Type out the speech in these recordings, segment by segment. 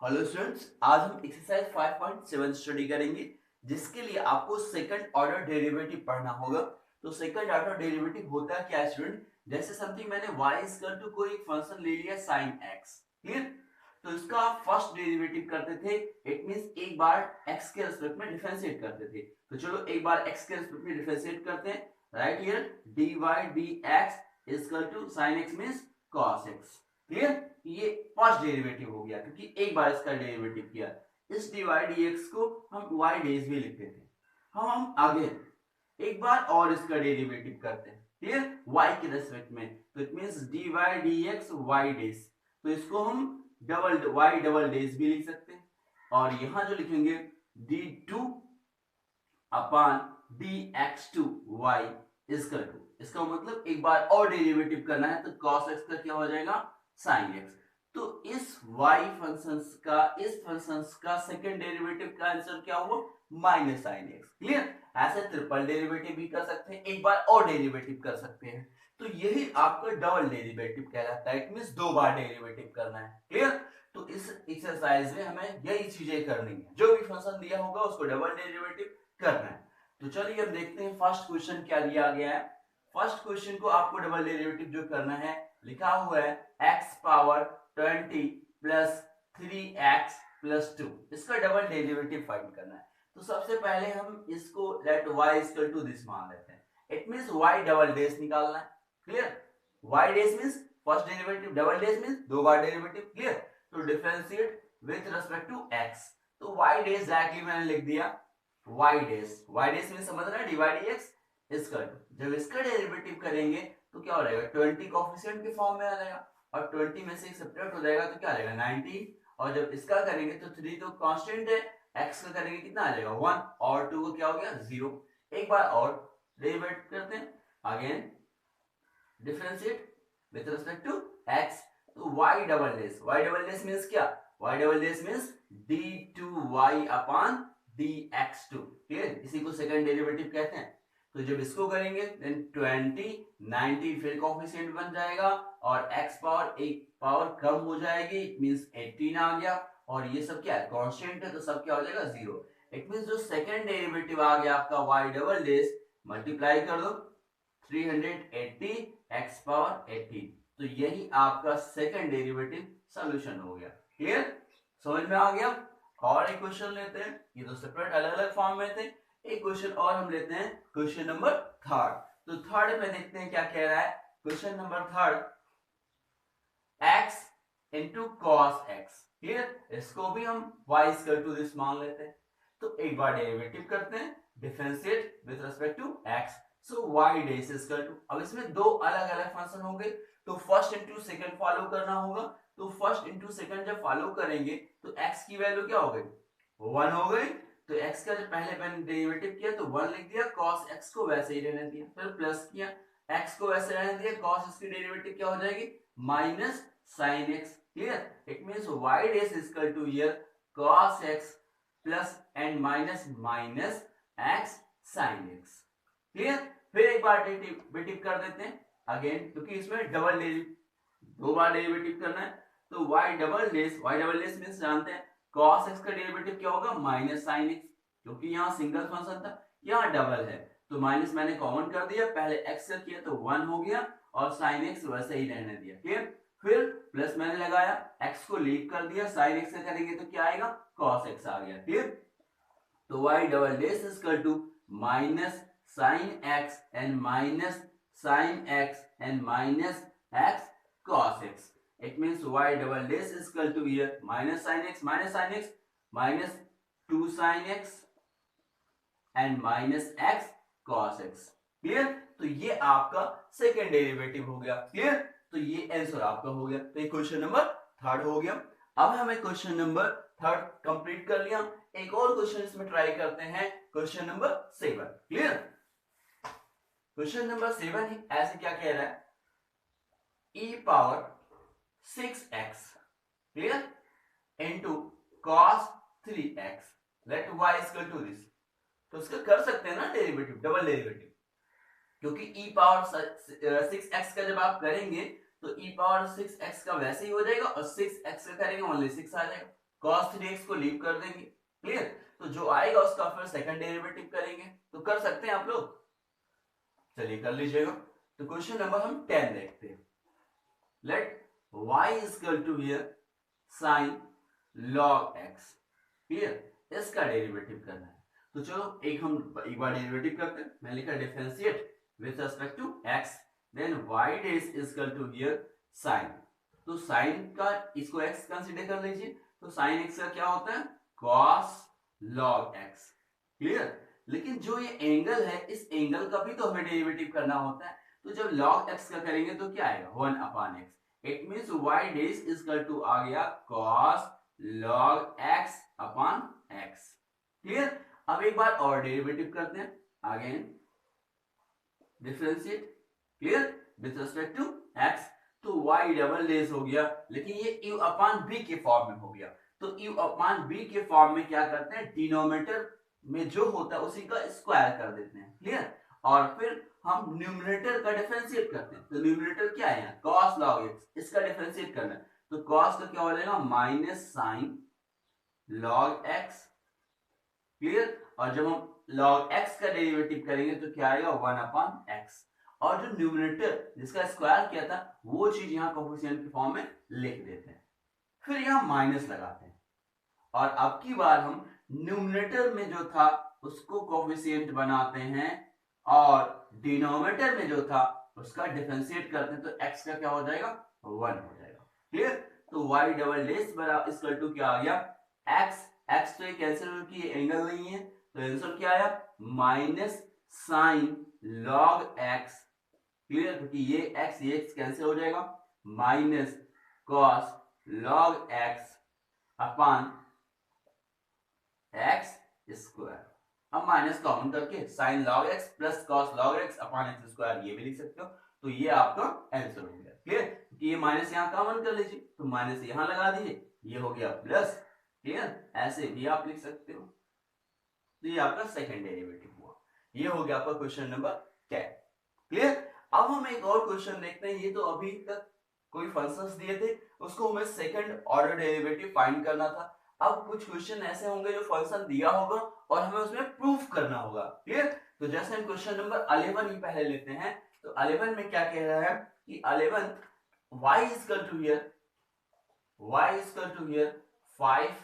Hello students, आज हम exercise 5.7 study करेंगे जिसके लिए आपको सेकंड ऑर्डर डेरिवेटिव पढ़ना होगा। तो सेकंड ऑर्डर डेरिवेटिव होता क्या है स्टूडेंट? जैसे समथिंग मैंने y इक्वल टू कोई एक फंक्शन ले लिया sin x, क्लियर? तो इसका आप फर्स्ट डेरिवेटिव करते थे, इट मींस एक बार x के रिस्पेक्ट में डिफरेंशिएट करते थे। तो चलो एक बार x के रिस्पेक्ट में डिफरेंशिएट करते हैं। Right here dy dx equal to sin x means cos x, clear? ये फर्स्ट डेरिवेटिव हो गया क्योंकि एक बार इसका डेरिवेटिव किया। इस dy dx को हम y डेज भी लिखते थे। हम आगे एक बार और इसका डेरिवेटिव करते हैं, क्लियर? y के रेस्पेक्ट में, तो it means dy dx y days. तो इसको हम डबल y डबल डेज भी लिख सकते हैं। और यहां जो लिखेंगे d2 upon dx2 y equal to, इसका मतलब एक बार और डेरिवेटिव करना है तो cos x का क्या हो जाएगा sin x। तो इस y फंक्शंस का सेकंड डेरिवेटिव का आंसर क्या हुआ माइनस sin x, क्लियर? ऐसे ट्रिपल डेरिवेटिव भी कर सकते हैं, एक बार और डेरिवेटिव कर सकते हैं। तो यही आपका डबल डेरिवेटिव कहलाता है, इट मींस दो बार डेरिवेटिव करना है, क्लियर? तो इस एक्सरसाइज में हमें यही चीजें करनी है, जो भी फंक्शन दिया होगा उसको डबल डेरिवेटिव करना है। तो चलिए अब देखते हैं फर्स्ट क्वेश्चन क्या दिया गया है। फर्स्ट क्वेश्चन को आपको डबल डेरिवेटिव जो करना है, लिखा हुआ है x power 20 plus 3x plus 2, इसका डबल डेरिवेटिव फाइंड करना है। तो सबसे पहले हम इसको let y equal to this मान लेते हैं, it means y double dash निकालना है, clear? y dash means first derivative, double dash means दो बार डेरिवेटिव, क्लियर? तो differentiate with respect to x, तो y डेश डायरेक्टली मैंने लिख दिया y डेश में समझ रहा है dy dx इसका, जब इसका डेरिवेटिव करेंगे तो क्या हो जाएगा 20 कोएफिशिएंट के फॉर्म में आ जाएगा और 20 में से सब्ट्रैक्ट हो जाएगा तो क्या आ जाएगा 19। और जब इसका करेंगे तो 3 तो कांस्टेंट है, x का करेंगे कितना आ जाएगा 1 और 2 को क्या हो गया 0। एक बार और डेरिवेट करते हैं, again differentiate with respect to x, तो y डबल डेश मींस क्या, y double dash means d2y upon dx2, clear? इसी को सेकंड डेरिवेटिव कहते हैं। तो जब इसको करेंगे देन 20 90 फिर कोएफिशिएंट बन जाएगा और x पावर एक पावर कम हो जाएगी, इट मींस 18 आ गया और ये सब क्या है कांस्टेंट है तो सब क्या हो जाएगा 0। इट मींस जो सेकंड डेरिवेटिव आ गया आपका y डबल डेश, मल्टीप्लाई कर दो 380 x पावर 18, तो यही आपका सेकंड डेरिवेटिव सॉल्यूशन हो गया, क्लियर? समझ में आ गया? और एक क्वेश्चन लेते हैं, ये तो सेपरेट अलग अलग फॉर्म में थे। एक क्वेश्चन और हम लेते हैं, क्वेश्चन नंबर थर्ड। तो थर्ड में देखते हैं क्या कह रहा है। Question number third, x into cos x, clear? इसको भी हम y इक्वल टू दिस मान लेते हैं। तो एक बार डेरिवेटिव करते हैं, differentiate with respect to x, so y dash equal to, अब इसमें दो अलग अलग फंक्शन होंगे तो फर्स्ट इंटू सेकंड फॉलो करना होगा। तो फर्स्ट इंटू सेकंड जब फॉलो करेंगे तो x की वैल्यू क्या हो गई 1 हो गई, तो x का जब पहले मैंने डेरिवेटिव किया तो 1 लिख दिया, cos x को वैसे ही रहने दिया, फिर प्लस किया, x को वैसे रहने दिया, cos x की डेरिवेटिव क्या हो जाएगी minus sin x, clear? It means y dash equal to here cos x plus and minus minus x sin x, clear? फिर एक बार डेरिवेटिव कर देते हैं अगेन, क्योंकि इसमें डबल दो बार डेरिवेटिव करना है। तो y डबल डेश मींस जानते हैं cos x का डेरिवेटिव क्या होगा माइनस sin x, क्योंकि यहाँ सिंगल फंक्शन था, यहाँ डबल है तो माइनस मैंने कॉमन कर दिया, पहले x का किया तो 1 हो गया और sin x वैसे ही रहने दिया, क्लियर? फिर प्लस मैंने लगाया, x को लीव कर दिया, sin x से करेंगे तो क्या आएगा cos x आ गया, क्लियर? तो y double dash equal to minus sin x and minus sin x and minus x cos x, it means y double dash is equal to here minus sin x minus 2 sin x and minus x cos x, clear? तो ये आपका second derivative हो गया, clear? तो ये answer आपका हो गया। तो ये क्वेश्चन नंबर थर्ड हो गया। अब हमें क्वेश्चन नंबर थर्ड कंप्लीट कर लिया, एक और क्वेश्चन इसमें ट्राई करते हैं, question number 7, clear? Question number 7 ऐसे क्या कह रहा है, e power 6x, clear, into cos 3x, let y equal to this. तो इसका कर सकते हैं ना डेरिवेटिव, डबल डेरिवेटिव, क्योंकि e पावर 6x का जब आप करेंगे तो e पावर 6x का वैसे ही हो जाएगा और 6x का करेंगे ओनली 6 आ जाएगा, cos 3x को लीव कर देंगे, क्लियर। तो जो आएगा उसका फिर सेकंड डेरिवेटिव करेंगे, तो कर सकते हैं आप लोग, चलिए कर लीजिएगा। तो क्वेश्चन नंबर हम 10 देखते हैं। Let y is equal to here sin log x, clear, इसका डेरिवेटिव करना है। तो चलो एक बार डेरिवेटिव करते हैं। मैं लिखा differentiate with respect to x, then y dash is equal to here sin। तो sin का इसको x कंसीडर कर लीजिए, तो sin x का क्या होता है cos log x, क्लियर। लेकिन जो ये एंगल है, इस एंगल का भी तो हमें डेरिवेटिव करना होता है। तो जब log x का करेंगे तो क्या आएगा 1 upon x, it means y dash is equal to आ गया cos log x upon x, clear. अब एक बार और डेरिवेटिव करते हैं, again differentiate, clear, with respect to x। तो y डबल डेश हो गया, लेकिन ये u अपॉन b के फॉर्म में हो गया। तो u अपॉन b के फॉर्म में क्या करते हैं, डिनोमिनेटर में जो होता है उसी का स्क्वायर कर देते हैं, क्लियर। और फिर हम न्यूमरेटर का डिफरेंशिएट करते हैं। तो न्यूमरेटर क्या है यहाँ cos log x, इसका डिफरेंशिएट करना है। तो cos का क्या हो जाएगा minus sin log x, clear. और जब हम log x का डेरिवेटिव करेंगे तो क्या आएगा 1 अपॉन x। और जो न्यूमरेटर जिसका स्क्वायर किया था वो चीज यहाँ कोफिशिएंट के फॉर्म में लिख देते हैं, फिर यहाँ माइनस लगाते हैं। और अब की बार हम न्यूमरेटर में जो था उसको कोफिशिएंट बनाते हैं और डिनोमिनेटर में जो था उसका डिफरेंशिएट करते हैं। तो x का क्या हो जाएगा 1 हो जाएगा, क्लियर। तो y डबल डेश बराबर इक्वल टू क्या आ गया x तो ये कैंसिल हो कि ये एंगल नहीं है, तो आंसर क्या आया minus sine log x, clear, क्योंकि ये x कैंसिल हो जाएगा, minus cos log x upon x square. अब माइनस कॉमन करके sin log x plus cos log x upon x square ये भी लिख सकते हो। तो ये आपका आंसर हो गया, क्लियर। क्योंकि ये माइनस यहाँ कॉमन कर लीजिए, तो माइनस यहाँ लगा दीजिए, ये हो गया प्लस, क्लियर, ऐसे भी आप लिख सकते हो। तो ये आपका सेकंड डेरिवेटिव हुआ। ये हो गया आपका क्वेश्चन नंबर 10, क्लियर। अब हम एक और क्वेश्चन देखते हैं। ये तो अभी तक कोई फंक्शंस दिए थे, उसको हमें सेकंड ऑर्डर डेरिवेटिव फाइंड करना था। अब कुछ क्वेश्चन ऐसे होंगे जो फंक्शन दिया होगा और हमें उसमें प्रूफ करना होगा, क्लियर। तो जैसे हम क्वेश्चन नंबर 11 ही पहले लेते हैं। तो 11 में क्या कह रहा है कि 11 y is equal to here 5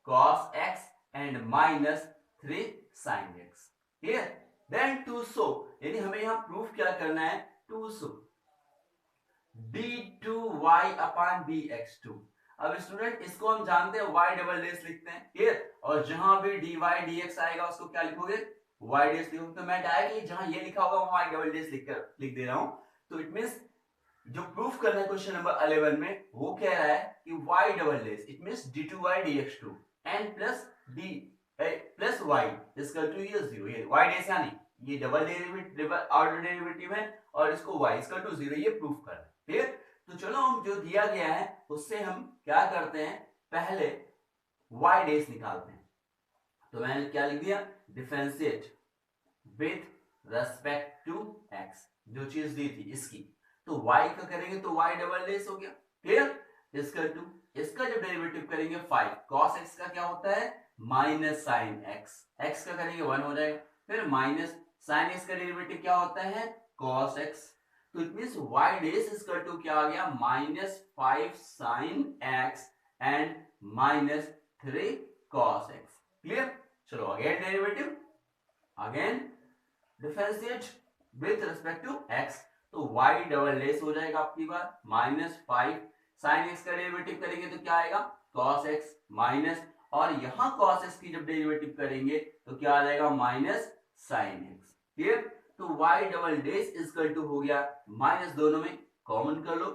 cos x and minus 3 sin x, clear. Then to show, यानी हमें यहां प्रूफ क्या करना है, to show d2y upon dx2। अब स्टूडेंट इसको हम जानते हैं y डबल डेश लिखते हैं, क्लियर। और जहां भी dy dx आएगा उसको क्या लिखोगे y डेश लिखोगे। तो मैं डायरेक्टली जहां ये लिखा होगा वहां y डबल डेश लिख दे रहा हूं। तो इट मींस जो प्रूफ करना है क्वेश्चन नंबर 11 में वो कह रहा है कि y double dash, it means d2y dx2 and plus d plus y is equal to ये 0। ये y डेश यानी ये डबल डेरिवेटिव ऑर्डर डेरिवेटिव है और इसको y इज इक्वल टू 0 ये प्रूफ करना है, क्लियर। तो चलो हम जो दिया गया है उससे हम क्या करते हैं, पहले y डेश निकालते हैं। तो मैंने क्या लिख दिया, differentiate with respect to x, जो चीज दी थी इसकी। तो y का करेंगे तो y डबल डेश हो गया, क्लियर, इसका टू। इसका जब डेरिवेटिव करेंगे 5 cos x का क्या होता है माइनस sin x, x का करेंगे 1 हो जाएगा। फिर माइनस sin x का डेरिवेटिव क्या होता है cos x। तो it means y dash is equal to क्या आ गया minus 5 sin x and minus 3 cos x, clear. चलो again derivative, again differentiate with respect to x। तो y डबल डेश हो जाएगा आपकी बार माइनस 5 sin x का डेरिवेटिव करेंगे तो क्या आएगा cos x माइनस, और यहां cos x की जब डेरिवेटिव करेंगे तो क्या आ जाएगा माइनस sin x, क्लियर। तो y double dash is equal to हो गया माइनस, दोनों में कॉमन कर लो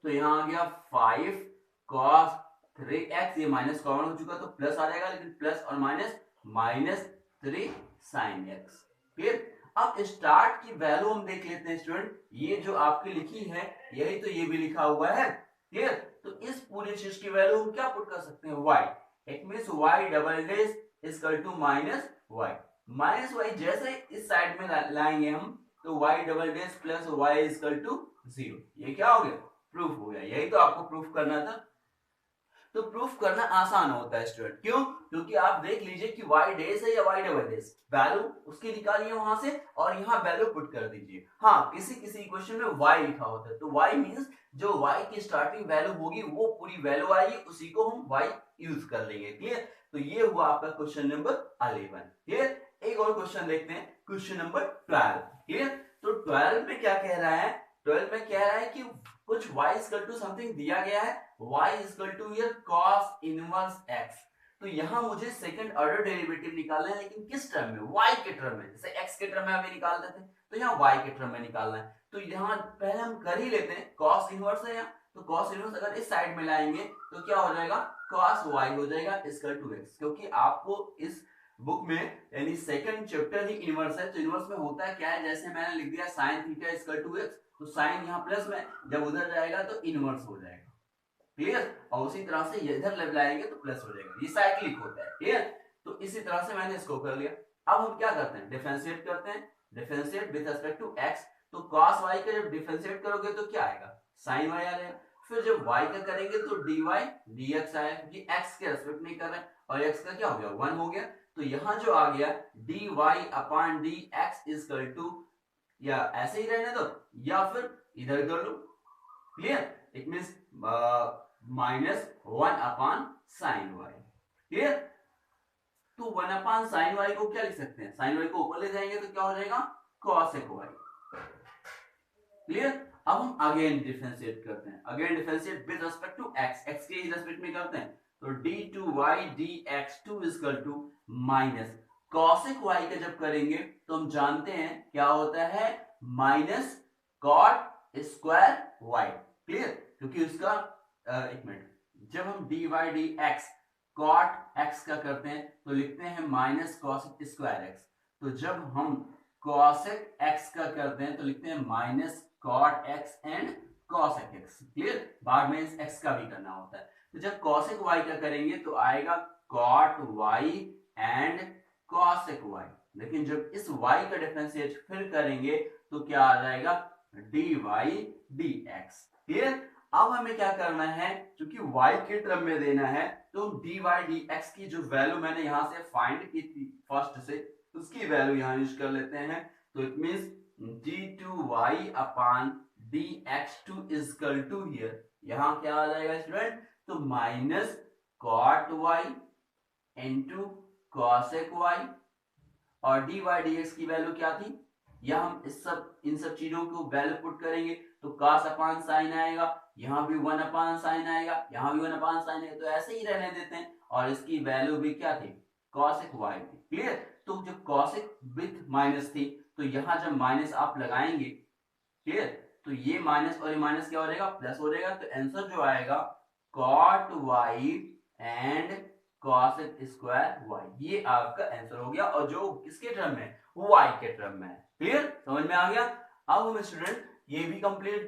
तो यहां आ गया 5 cos 3x, ये माइनस कॉमन हो चुका तो प्लस आ जाएगा, लेकिन प्लस और minus minus 3 sin x, clear. अब स्टार्ट की वैल्यू हम देख लेते हैं स्टूडेंट, ये जो आपकी लिखी है यही तो ये भी लिखा हुआ है, क्लियर। तो इस पूरी चीज की वैल्यू हम क्या पुट कर सकते हैं y, it means y double dash is equal to minus y जैसे इस साइड में लाएंगे हम तो y double dash plus y is equal to 0, ये क्या हो गया प्रूफ हो गया। यही तो आपको प्रूफ करना था। तो प्रूफ करना आसान होता है स्टूडेंट। क्यों? क्योंकि आप देख लीजिए कि y डेज है या y डबल डेज, वैल्यू उसकी निकालिए वहां से और यहाँ वैल्यू पुट कर दीजिए। हाँ, किसी किसी इक्वेशन में y लिखा होता है, तो y मींस जो y की स्टार्टिंग वैल्यू होगी वो पूरी वैल्यू आएगी, उसी को हम y यूज कर लेंगे। क्लियर? तो ये हुआ आपका क्वेश्चन नंबर 11। क्लियर? एक और क्वेश्चन देखते हैं, क्वेश्चन नंबर 12। क्लियर? तो 12 में क्या कह रहा है? 12 में कह रहा है कि कुछ y इक्वल टू समथिंग दिया गया है, y equal to here cos inverse x। तो यहां मुझे सेकंड ऑर्डर डेरिवेटिव निकालना है, लेकिन किस टर्म में? y के टर्म में। जैसे x के टर्म में अभी निकालते थे, तो यहाँ y के टर्म में निकालना है। तो यहाँ पहले हम कर ही लेते हैं, cos इनवर्स है यहाँ, तो cos इनवर्स अगर इस साइड में लाएंगे तो क्या हो जाएगा? cos y हो जाएगा इक्वल टू x। क्योंकि आपको इस बुक में यानी सेकंड चैप्टर ही इनवर्स है, तो इनवर्स में होता है क्या है, जैसे मैंने लिख दिया sin theta equal to x, तो साइन यहाँ प्लस में, जब उधर जाएगा तो इनवर्स हो जाएगा। क्लियर? और उसी तरह से इधर लाएंगे तो प्लस हो जाएगा, ये साइक्लिक होता है। क्लियर? तो इसी तरह से मैंने इसको कर लिया। अब हम क्या करते हैं? डिफरेंशिएट करते हैं, differentiate with respect to x। तो cos y का जब डिफरेंशिएट करोगे तो क्या आएगा? sin y आ जाएगा। फिर जब y का करेंगे तो dy dx आएगा, क्योंकि x के रिस्पेक्ट नहीं कर रहे हैं, और x का क्या हो गया? 1 हो गया। तो यहां जो आ गया dy upon dx equal to, या ऐसे ही रहने दो या फिर इधर कर लो। Clear? It means minus 1 upon sine y. Clear? तो 1 अपॉन साइन वाई को क्या लिख सकते हैं? साइन वाई को ऊपर ले जाएंगे तो क्या हो जाएगा? Cosec y. क्लियर? अब हम अगेन डिफरेंशिएट करते हैं, again differentiate with respect to x, x के रिस्पेक्ट में करते हैं। तो d2y dx2 equal to minus cosec y का जब करेंगे तो हम जानते हैं क्या होता है? Minus cot square y। Clear? क्योंकि उसका एक मिनट, जब हम dy dx कॉट x का करते हैं तो लिखते हैं माइनस कॉसेक स्क्वायर x। तो जब हम कॉसेक x का करते हैं तो लिखते हैं minus cot x and cosec x। Clear? बाद में इस x का भी करना होता है। तो जब कॉसेक y का करेंगे तो आएगा cot y and cosec y। लेकिन जब इस y का डिफरेंशिएट फिर करेंगे तो क्या आ जाएगा? dy dx। क्लियर? अब हमें क्या करना है, क्योंकि y के टर्म में देना है, तो dy dx की जो वैल्यू मैंने यहां से फाइंड की थी फर्स्ट से, उसकी वैल्यू यहां यूज कर लेते हैं। तो it means d2y upon dx2 equal to here, यहां क्या आ जाएगा स्टूडेंट? तो minus cot y into cosec y, और dy dx की वैल्यू क्या थी? या हम इन सब चीजों को वैल्यू पुट करेंगे तो cos अपॉन साइन आएगा, यहाँ भी 1 अपॉन साइन आएगा, यहाँ भी 1 अपॉन साइन आएगा, तो ऐसे ही रहने देते हैं। और इसकी वैल्यू भी क्या थी? cosec y थी। क्लियर? तो जब cosec विथ माइनस थी, तो यहाँ जब माइनस आप लगाएंगे, क्लियर, तो ये माइनस और ये माइनस क्या हो जाएगा? प्लस हो जाएगा। तो आंसर जो आएगा cot y and cosec square y, ये आपका आंसर हो गया। और जो किसके टर्म में? y के टर्म में है। क्लियर? समझ में आ गया? अब हम स्टूडेंट ये भी कंप्लीट